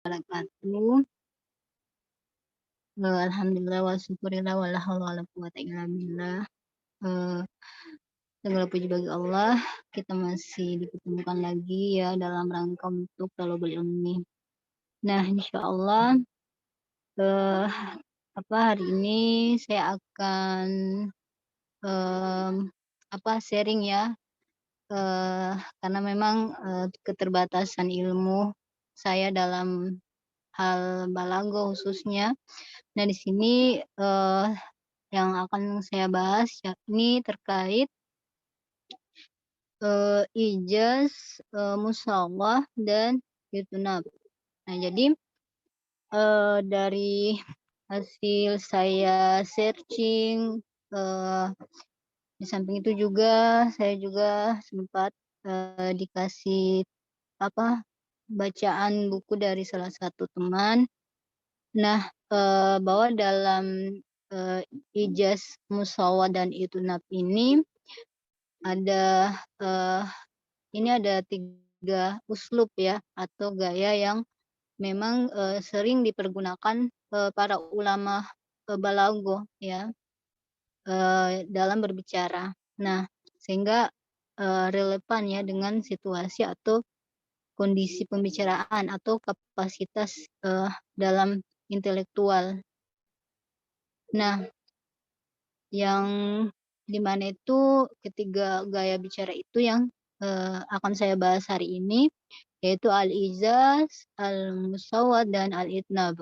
Wabarakatuh. Alhamdulillah wa syukurillah wa la haula wa la quwata illa billah. Eee, Segala puji bagi Allah, kita masih dipertemukan lagi ya dalam rangka untuk talabul ilmi. Nah, insyaallah, eee, hari ini saya akan, mmm, sharing ya, karena memang, keterbatasan ilmu saya dalam hal balaghah khususnya. Nah, di sini, yang akan saya bahas yakni terkait, ijaz, mushawarah dan itnab. Nah, jadi, dari hasil saya searching, eee, di samping itu juga saya juga sempat, dikasih bacaan buku dari salah satu teman. Nah, bahwa dalam, ijaz mushawarah dan itnab ini ada, ada 3 uslub ya, atau gaya yang memang, sering dipergunakan, para ulama, balaghah ya, dalam berbicara. Nah, sehingga, relevan ya dengan situasi atau kondisi pembicaraan atau kapasitas, dalam intelektual. Nah, yang di mana itu ketiga gaya bicara itu yang, akan saya bahas hari ini, yaitu al-ijaz, al-musawwad, dan al-itnab.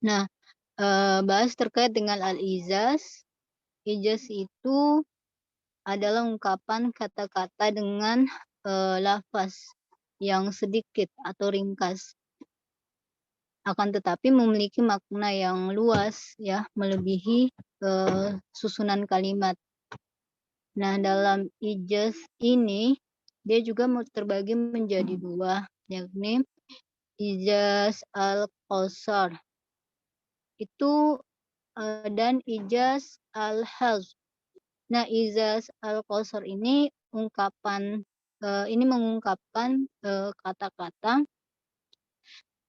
Nah, bahas terkait dengan al-ijaz. Ijaz itu adalah ungkapan kata-kata dengan, lafaz yang sedikit atau ringkas, akan tetapi memiliki makna yang luas ya, melebihi, susunan kalimat. Nah, dalam ijaz ini, dia juga terbagi menjadi 2, yakni ijaz al-qasar itu, dan ijaz al-hazf. Nah, ijaz al-qasar ini mengungkapkan, kata-kata,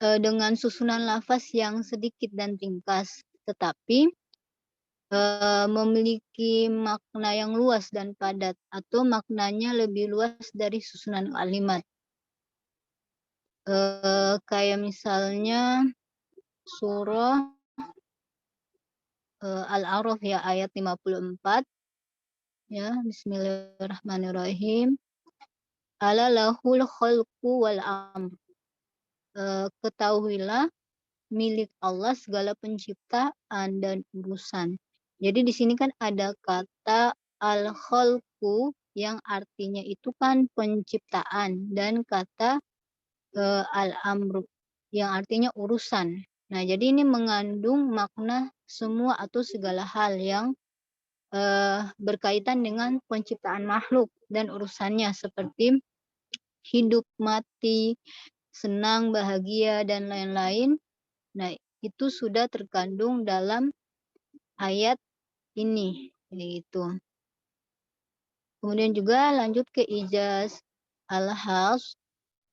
dengan susunan lafaz yang sedikit dan ringkas, tetapi, memiliki makna yang luas dan padat, atau maknanya lebih luas dari susunan kalimat. Kayak misalnya surah, Al-A'raf ya ayat 54 ya, bismillahirrahmanirrahim. Ala lahul khalqu wal amr. Ketahuilah milik Allah segala penciptaan dan urusan. Jadi di sini kan ada kata al-khalqu yang artinya itu kan penciptaan, dan kata, al-amru yang artinya urusan. Nah, jadi ini mengandung makna semua atau segala hal yang, berkaitan dengan penciptaan makhluk dan urusannya seperti hidup, mati, senang, bahagia, dan lain-lain. Nah, itu sudah terkandung dalam ayat ini, gitu. Kemudian juga lanjut ke ijaz al-hafs,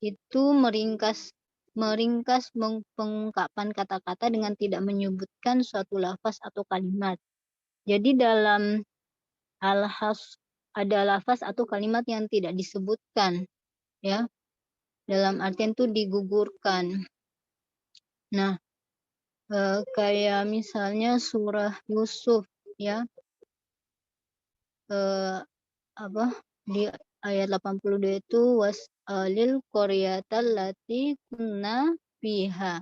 itu meringkas meringkas pengungkapan kata-kata dengan tidak menyebutkan suatu lafaz atau kalimat. Jadi dalam al-hafs ada lafaz atau kalimat yang tidak disebutkan ya, dalam artian itu digugurkan. Nah, kayak misalnya surah Yusuf ya, eee, apa, di ayat 82 itu was'alil qaryatal lati kunna fiha.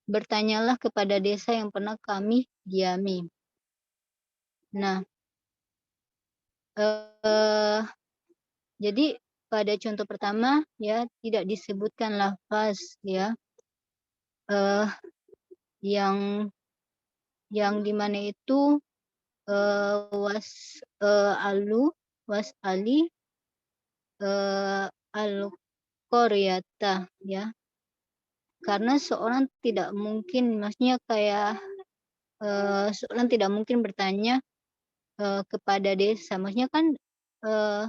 Bertanyalah kepada desa yang pernah kami diami. Nah, eee, jadi pada contoh pertama ya tidak disebutkan lafaz ya, eee, yang yang di mana itu, was'alu was'ali, al-qaryata ya. Karena seorang tidak mungkin, maksudnya kayak, seorang tidak mungkin bertanya, kepada desa, maksudnya kan, eee,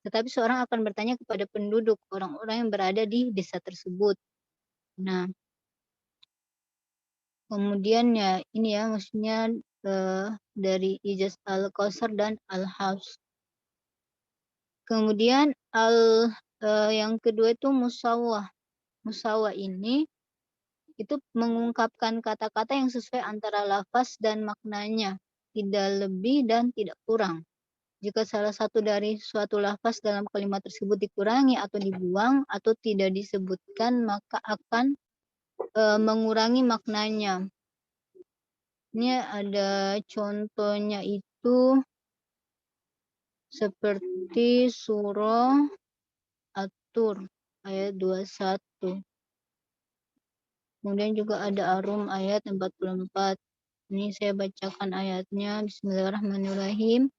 tetapi seorang akan bertanya kepada penduduk, orang-orang yang berada di desa tersebut. Nah, kemudian ya ini ya maksudnya, dari ijaz Al-Qasar dan Al-Hafs. Kemudian yang kedua itu musawwah. Musawwah ini itu mengungkapkan kata-kata yang sesuai antara lafaz dan maknanya, tidak lebih dan tidak kurang. Jika salah satu dari suatu lafaz dalam kalimat tersebut dikurangi atau dibuang atau tidak disebutkan, maka akan mengurangi maknanya. Ini ada contohnya itu seperti surah At-Tur ayat 21. Kemudian juga ada Ar-Rum ayat 44. Ini saya bacakan ayatnya. Bismillahirrahmanirrahim.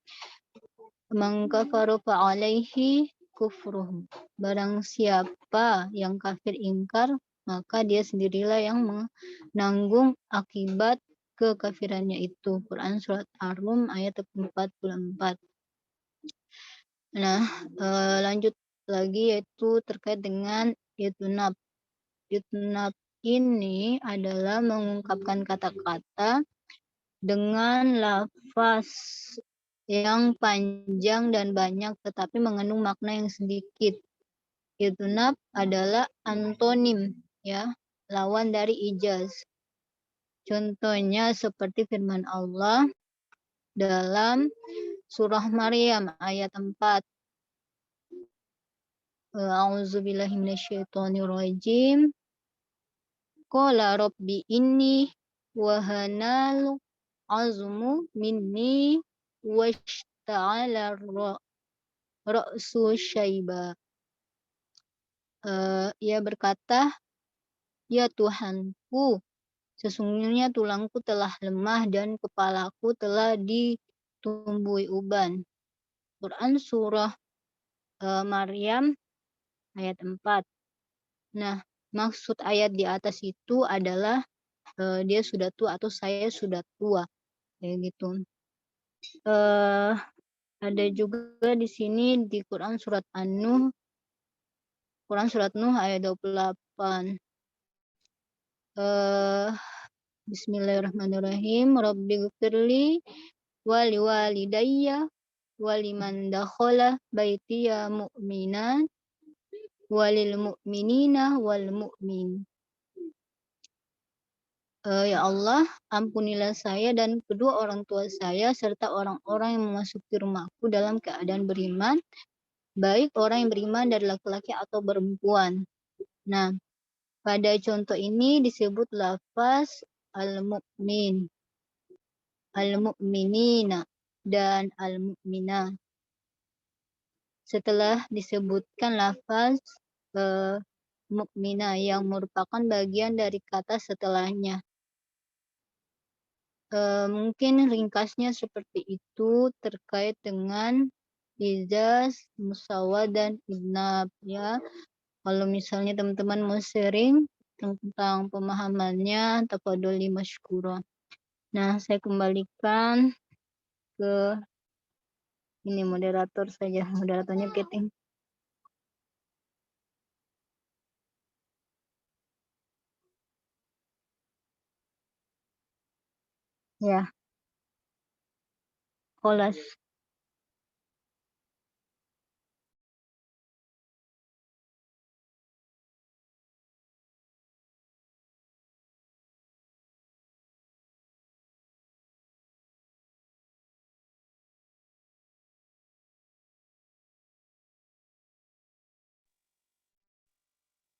Man kafara fa'alaihi kufruh. Barang siapa yang kafir ingkar, maka dia sendirilah yang menanggung akibat kekafirannya itu. Quran surat Ar-Rum ayat 44. Nah, lanjut lagi yaitu terkait dengan itnab. Itnab ini adalah mengungkapkan kata-kata dengan lafaz yang panjang dan banyak tetapi mengandung makna yang sedikit. Itnab adalah antonim ya, lawan dari ijaz. Contohnya seperti firman Allah dalam surah Maryam ayat 4. A'udzubillahi minasyaitonirrajim. Qala rabbi inni wahanal azmu minni washta'ala ra'su syaiba. Ia berkata, ya Tuhanku, sesungguhnya tulangku telah lemah dan kepalaku telah ditumbuhi uban. Quran surah Maryam ayat 4. Nah, maksud ayat di atas itu adalah dia sudah tua atau saya sudah tua, kayak gitu. Ada juga di sini di Quran surat An-Nuh, Quran surat Nuh ayat 28. Bismillahirrahmanirrahim. Rabbighfirli wa liwalidayya wa liman dakhala baitiya mu'minan walil mu'minina wal mu'min. Ya Allah, ampunilah saya dan kedua orang tua saya serta orang-orang yang memasuki rumahku dalam keadaan beriman, baik orang yang beriman dari laki-laki atau perempuan. Nah, pada contoh ini disebut lafaz al-mu'min, al-mu'minina, dan al-mu'minah. Setelah disebutkan lafaz mu'minah yang merupakan bagian dari kata setelahnya. Mungkin ringkasnya seperti itu terkait dengan ijaz, musawwah, dan idnab ya. Kalau misalnya teman-teman mau sharing tentang pemahamannya, tafadholi masykura. Nah, saya kembalikan ke ini moderator saja. Moderatornya keting. Ya, Kholas.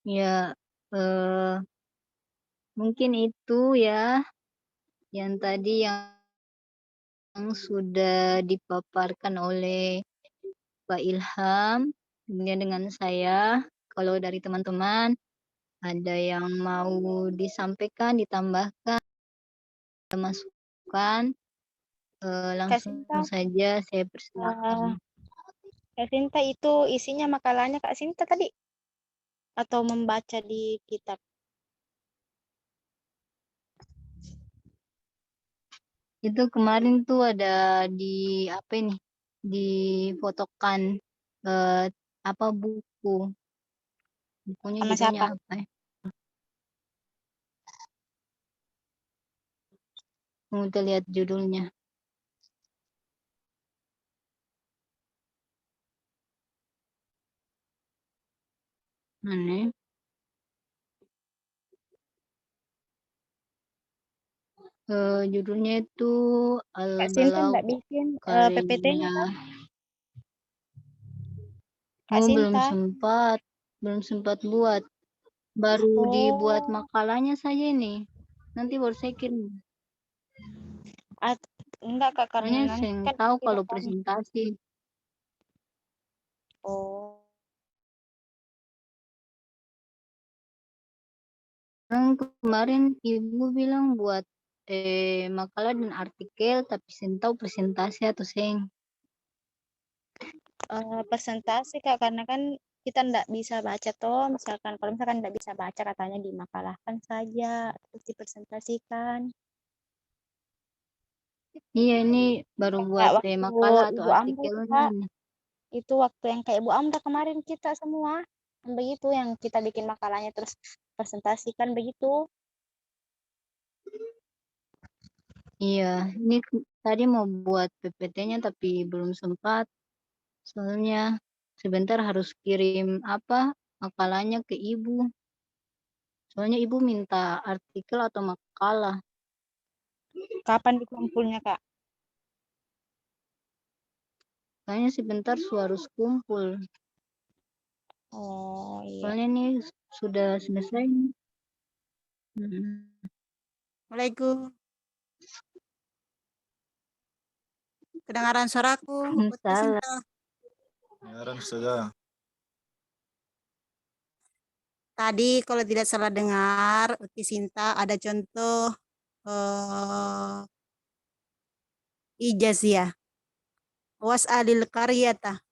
Ya, mungkin itu ya yang tadi yang sudah dipaparkan oleh Pak Ilham, kemudian dengan saya. Kalau dari teman-teman ada yang mau disampaikan, ditambahkan, masukan, Kak langsung Sinta, saja saya persilakan. Kak Sinta itu isinya makalahnya Kak Sinta tadi atau membaca di kitab? Itu kemarin tuh ada di apa ini? Difotokan apa buku? Bukunya Sama judulnya siapa? apa ya? Kamu tuh lihat judulnya. Mana? Judulnya itu Kak Sinta Al-Balagh, nggak bikin PPT-nya karya kah? Kak belum Sinta. sempat, buat. Baru dibuat Oh, makalahnya saja ini. Nanti baru saya kirim. enggak Kak, karena Soalnya nanti saya kan tahu tidak kalau kami. presentasi. Oh, Kan kemarin ibu bilang buat makalah dan artikel, tapi saya tahu presentasi atau seng. presentasi Kak, karena kan kita nggak bisa baca toh, misalkan kalau misalkan nggak bisa baca katanya dimakalahkan saja, terus dipresentasikan. Iya, ini baru buat Kayak waktu makalah atau Ibu Amda itu artikelnya Kak, ini. itu waktu yang kayak Ibu Amda kemarin kita semua, kan begitu yang kita bikin makalahnya terus presentasikan begitu. Iya, ini tadi mau buat PPT-nya tapi belum sempat. Soalnya sebentar harus kirim apa makalahnya ke ibu. Soalnya ibu minta artikel atau makalah. Kapan dikumpulnya Kak? Soalnya sebentar harus kumpul. Oh iya. Soalnya ini sudah selesai. Hmm. Assalamualaikum. Kedengaran suaraku, Uti Salah. Sinta. Kedengaran sudah. Tadi kalau tidak salah dengar, Uti Sinta ada contoh ijaz ya. Was'alil qaryata.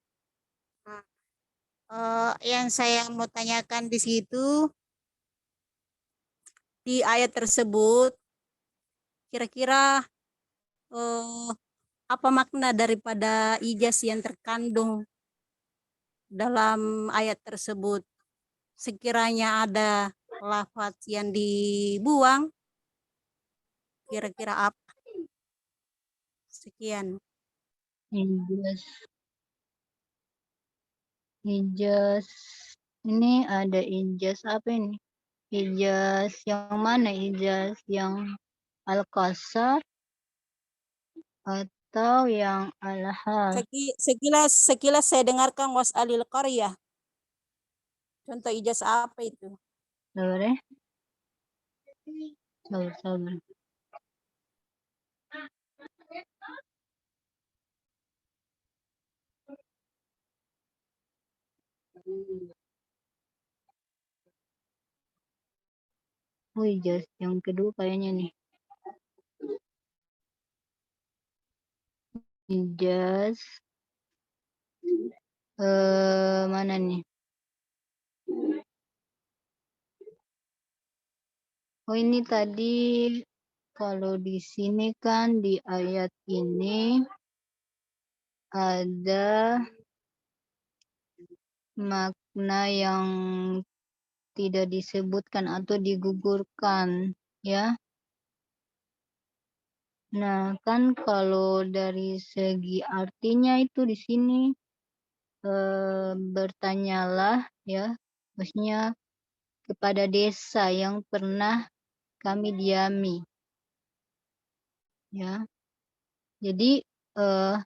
Nah, yang saya mau tanyakan di situ, di ayat tersebut, kira-kira eh, apa makna daripada ijaz yang terkandung dalam ayat tersebut? Sekiranya ada lafaz yang dibuang, kira-kira apa? Sekian. Ijaz. Ijaz. Ini ada ijaz apa ini? Ijaz yang mana? Ijaz yang Al-Qasar atau yang Al-Hal? Sekilas saya dengarkan was'alil qaryah. Contoh ijaz apa itu? Sabar ya. Sabar, sabar. Oh, ijaz yang kedua kayaknya nih. Ijaz mana nih? Oh, ini tadi kalau di sini kan di ayat ini ada makna yang tidak disebutkan atau digugurkan, ya. Nah, kan kalau dari segi artinya itu di sini bertanyalah, ya, maksudnya kepada desa yang pernah kami diami, ya. Jadi eh,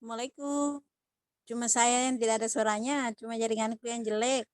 Assalamualaikum. Cuma saya yang tidak ada suaranya, cuma jaringanku yang jelek.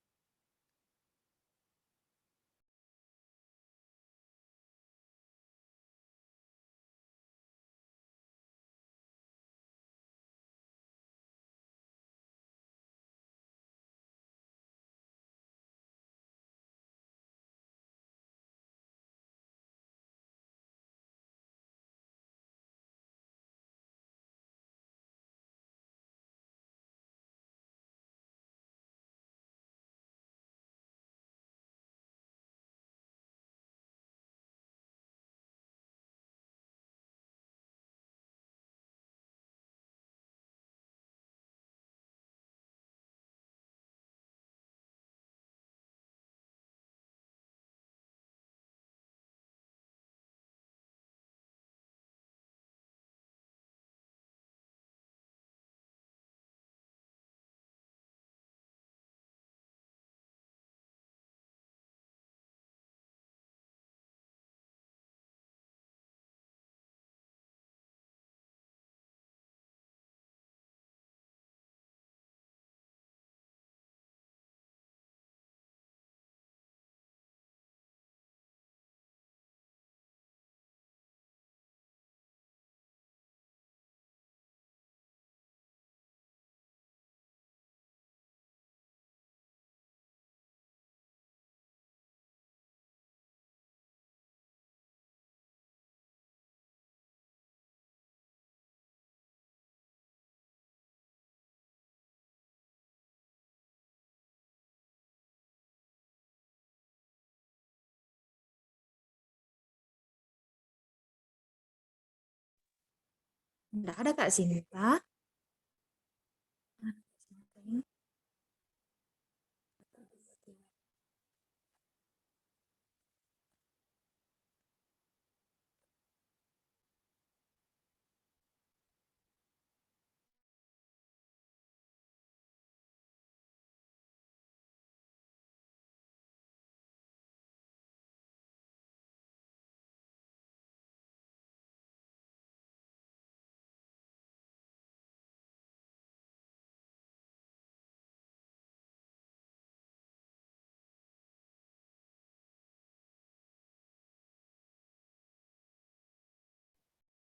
Enggak ada Kak Sinta.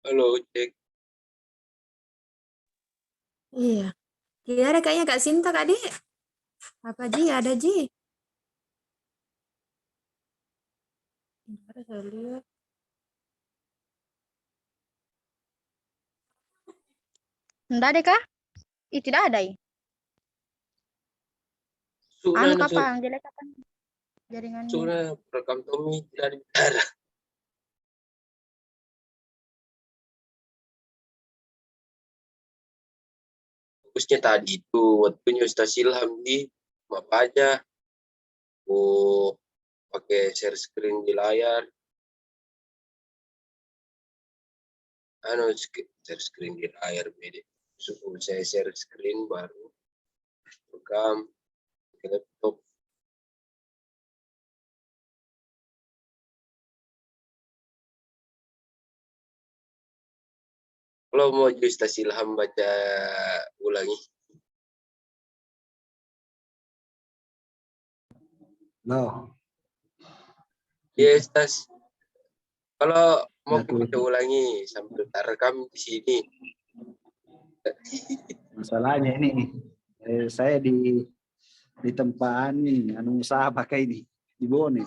Halo, cek. Iya. Tidak ada kayaknya Kak Sinta, Kak Dik. Apa Ji? Ada Ji? Tidak ada, saya lihat. Enggak deh kah? Ih, tidak ada ya. Anu kapan? Jelek kapan? Jaringannya. Sudah rekam Tommy tidak ada. Fokusnya tadi itu waktunya Ustaz Ilham di apa aja. Oh, pakai share screen di layar. Share screen di layar beda. Sebelum saya share screen baru rekam ke laptop. Kalau mau Ustaz Ilham baca ulangi. No. Ya, Ustaz. Kalau mau baca ulangi sambil rekam di sini. Masalahnya ini saya di tempat ini anu usaha pakai ini di Bone.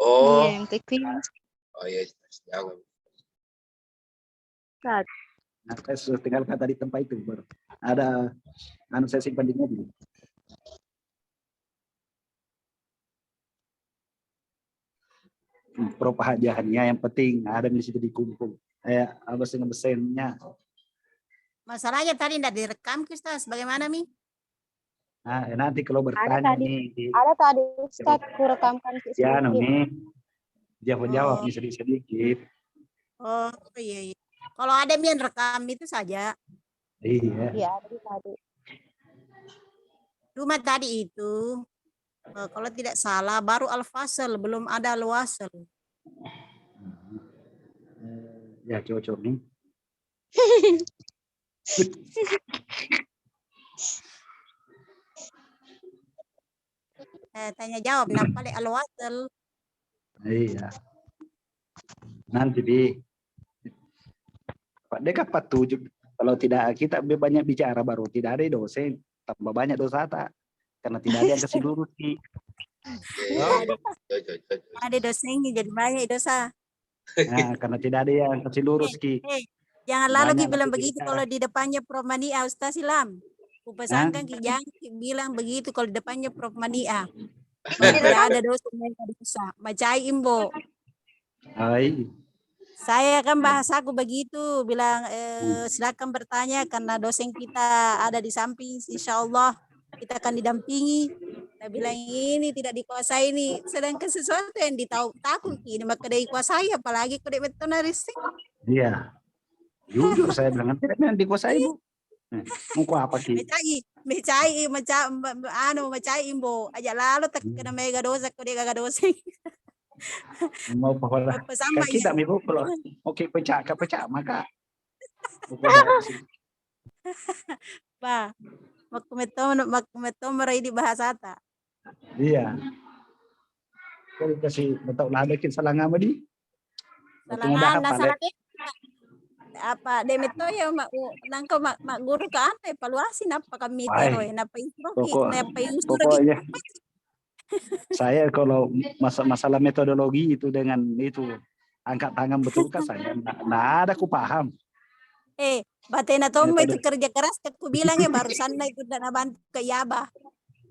Oh. Iya, MTQ. Oh ya, jangan. Nah, saya sudah tinggal kata di tempat itu baru. Ada anu saya simpan di mobil. Perpahajahannya yang penting ada di situ dikumpul. Kayak besennya. Masalahnya tadi tidak direkam, Ustaz. Bagaimana, Mi? Nah, nanti kalau Ada bertanya tadi. nih, Ada tadi Ustaz ku rekamkan ya sedikit. nih jawab Oh. sedikit. Oh iya, iya. Kalau ada yang rekam itu saja. Iya. Iya, tadi. Cuma tadi itu, kalau tidak salah, baru al-fasl, belum ada al-wasl. Ya cocok nih. Tanya jawab, napale al-wasl. Iya. Nanti di dia kapan tujuh kalau tidak kita banyak bicara baru tidak ada dosen tambah banyak dosa tak karena tidak ada yang kasih lurus Ki. Ada dosennya jadi banyak dosa. Nah, karena tidak ada yang kasih lurus Ki. Jangan lalu Banyak Ki bilang nanti begitu bicara. kalau di depannya Prof Mania Ustaz Ilham. Kupesangkan Ki jangan Ki bilang begitu kalau di depannya Prof Mania. Tidak ada dosa yang ada dosa. Macai Imbo. Ai. Saya kan bahasaku begitu bilang silakan bertanya karena dosen kita ada di samping, insya Allah kita akan didampingi. Saya bilang ini tidak dikuasai ini, sedangkan sesuatu yang takut ini maka dikuasai apalagi kode metonaristik. Iya. Jujur saya bilang tidak memang dikuasai Bu. Mau apa Ki? Macai Imbo aja lalu tak kena mega dosa kode gagak dosa. Mau apa? Sama Kita ya. Ibu kalau oke pecah maka Bah, makumeto di bahasa ta. iya. Kalau kasih betul lah ada salah ngama di. Salangan na salah apa demito ya nangko mak guru ka ano evaluasi napa kami tero napa instruksi napa pokoknya saya kalau masalah metodologi itu dengan itu angkat tangan betul kan saya nggak ada ku paham. Batena Tombo itu kerja keras aku bilang ya barusan na ikut dana bantu ke Yaba.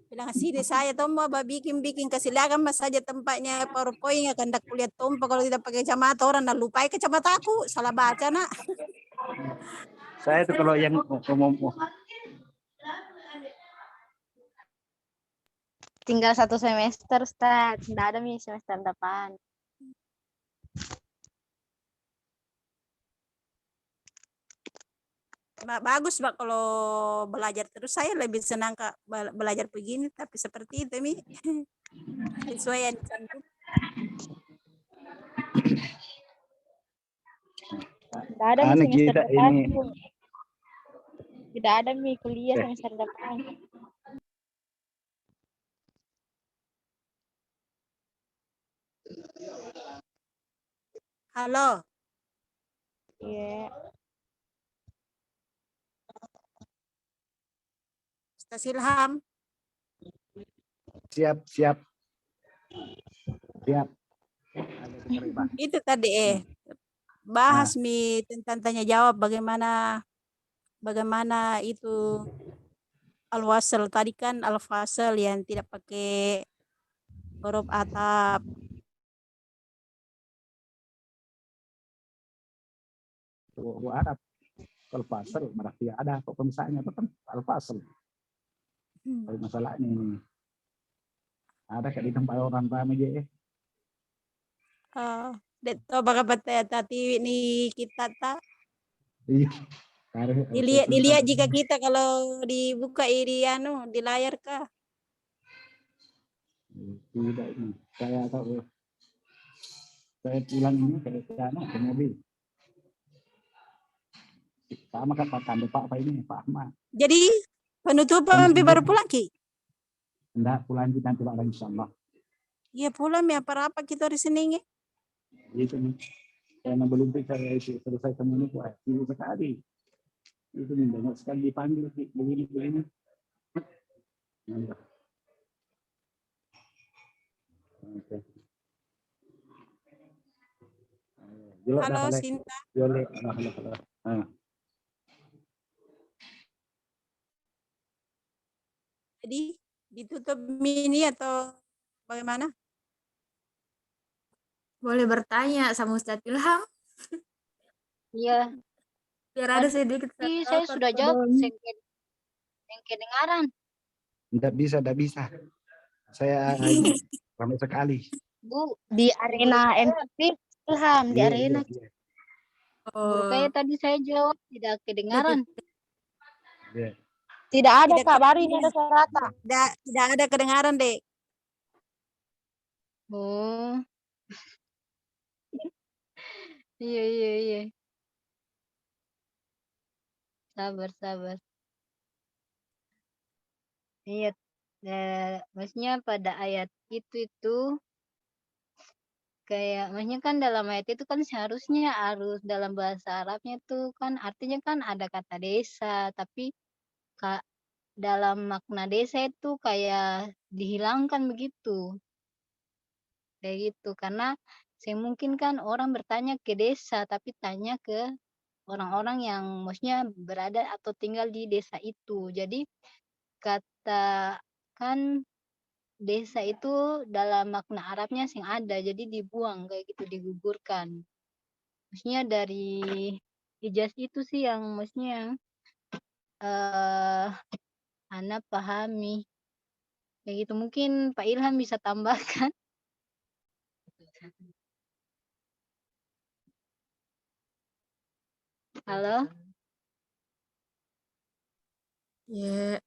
Bilang sini saya Tombo bikin kesilakan mas saja tempatnya PowerPoint akan dak kuliah Tombo kalau tidak pakai kacamata orang nak lupai kacamata aku salah baca nak. Saya itu kalau yang ngomong Tinggal 1 semester, Ustaz. Nggak ada nih semester depan. Bagus Mbak kalau belajar terus saya lebih senang Kak belajar begini tapi seperti itu Mi. Sesuai yang dicantum. Tidak ada semester depan. ini. Tidak ada Mi kuliah semester depan. Halo. Iya. Ustaz Ilham. Siap. Itu tadi bahas Mi tentang tanya jawab bagaimana itu al-wasl tadi kan al-fasl yang tidak pakai huruf atap. Arab al-fasl berarti ada kok misalnya itu kan al-fasl. Masalahnya ini ada kayak di tempat orang ramai aja. Deto baka tati ni kita tak. Iya. Dilihat jika kita kalau dibuka di di layar kah? Tidak ini. Saya tahu. Saya pulang ini ke mobil. Sama kan Pak ini Pak Ahmad. Jadi penutupan baru pulang Ki? Enggak, pulang kita nanti Pak insyaallah. Iya pulang ya apa kita di sini nih? Itu nih. Karena belum saya selesai semuanya kok aktif sekali. Itu nih banyak sekali dipanggil begini. Oke. Halo Sinta. Halo. Jadi ditutup mini atau bagaimana? Boleh bertanya sama Ustaz Ilham? Iya. Biar ada sedikit. Saya sudah jawab yang kedengaran. Tidak bisa. Saya ramai sekali. Bu, Di arena MTV Ilham, di arena. Kayak tadi saya jawab tidak kedengaran. Tidak ada Kak, baru ini ada suara Kak. Tidak ada kedengaran, Dek. Oh. Iya. sabar. Iya, maksudnya pada ayat itu kayak maksudnya kan dalam ayat itu kan seharusnya harus dalam bahasa Arabnya tuh kan artinya kan ada kata desa, tapi dalam makna desa itu kayak dihilangkan begitu, kayak gitu. Karena mungkin kan orang bertanya ke desa, tapi tanya ke orang-orang yang maksudnya berada atau tinggal di desa itu. Jadi kata kan desa itu dalam makna Arabnya sing ada, jadi dibuang kayak gitu, digugurkan. Maksudnya dari ijaz itu sih yang maksudnya eh Ana pahami. Kayak gitu. Mungkin Pak Ilham bisa tambahkan. Halo? Ya,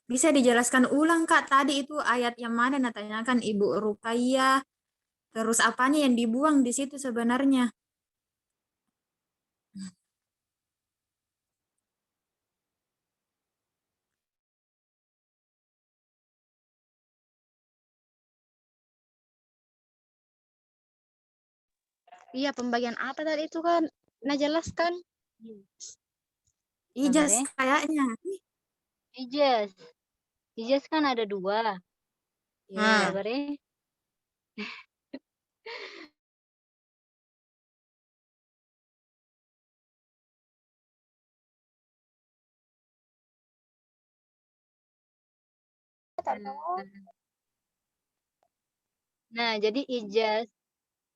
bisa dijelaskan ulang Kak, tadi itu ayat yang mana tanyakan Ibu Ruqayyah, terus apanya yang dibuang di situ sebenarnya? Iya, pembagian apa tadi itu kan? Nah, jelaskan. Ijaz ya? kayaknya. Ijaz. Ijaz kan ada 2. Ya. Sabar ya. Nah, jadi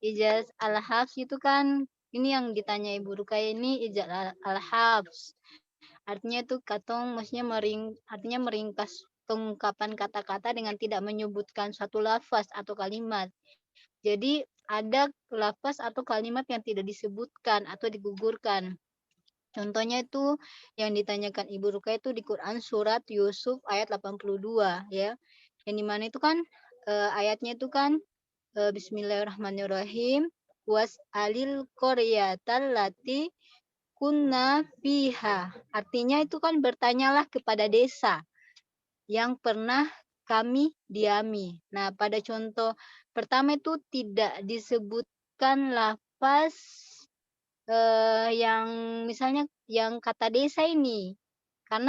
ijaz al-hafs itu kan ini yang ditanya Ibu Rukaya ini ijaz al-hafs. Artinya itu katong maksudnya artinya meringkas pengungkapan kata-kata dengan tidak menyebutkan suatu lafaz atau kalimat. Jadi ada lafaz atau kalimat yang tidak disebutkan atau digugurkan. Contohnya itu yang ditanyakan Ibu Rukaya itu di Quran surat Yusuf ayat 82 ya. Yang dimana itu kan ayatnya itu kan Bismillahirrahmanirrahim. Was'alil qaryatal lati kunna fiha. Artinya itu kan bertanyalah kepada desa yang pernah kami diami. Nah, pada contoh pertama itu tidak disebutkan lafaz yang misalnya yang kata desa ini.